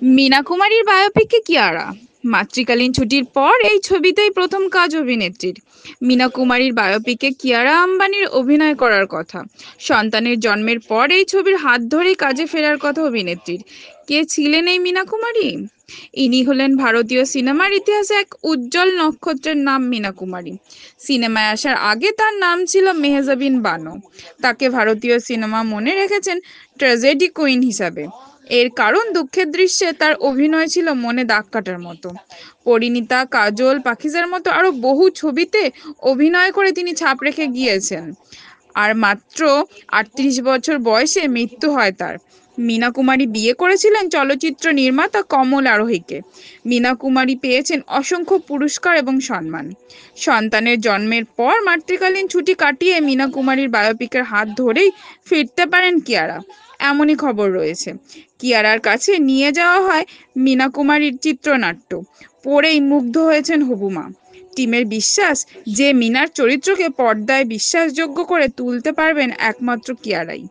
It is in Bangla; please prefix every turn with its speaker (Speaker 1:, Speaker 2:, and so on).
Speaker 1: মীনা কুমারীর বায়োপিকে কিয়ারা। মাতৃকালীন ছুটির পর এই ছবিতেই প্রথম কাজ অভিনেত্রীর। মীনা কুমারীর বায়োপিকে কিয়ারা আম্বানির অভিনয় করার কথা। সন্তানের জন্মের পর এই ছবির হাত ধরেই কাজে ফেরার কথা অভিনেত্রীর। কে ছিলেন এই মীনা কুমারী? ইনি হলেন ভারতীয় সিনেমার ইতিহাসে এক উজ্জ্বল নক্ষত্রের নাম মীনা কুমারী। সিনেমায় আসার আগে তার নাম ছিল মেহজাবিন বানো। তাকে ভারতীয় সিনেমা মনে রেখেছেন ট্র্যাজেডি কুইন হিসাবে। এর কারণ দুঃখের দৃশ্যে তার অভিনয় ছিল মনে দাগ কাটার মতো। পরিণীতা, কাজল, পাখিজার মতো আরো বহু ছবিতে অভিনয় করে তিনি ছাপ রেখে গিয়েছেন। আর মাত্র ৩৮ বছর বয়সে মৃত্যু হয় তার। মীনা কুমারী বিয়ে করেছিলেন চলচ্চিত্র নির্মাতা কমল আরোহীকে। মীনা কুমারী পেয়েছেন অসংখ্য পুরস্কার এবং সম্মান। সন্তানের জন্মের পর মাতৃকালীন ছুটি কাটিয়ে মীনা কুমারীর বায়োপিকের হাত ধরেই ফিরতে পারেন কিয়ারা, এমনই খবর রয়েছে। কিয়ারার কাছে নিয়ে যাওয়া হয় মীনা কুমারীর চিত্রনাট্য। পড়েই মুগ্ধ হয়েছেন হবু মা। টিমের বিশ্বাস যে মীনার চরিত্রকে পর্দায় বিশ্বাসযোগ্য করে তুলতে পারবেন একমাত্র কিয়ারাই।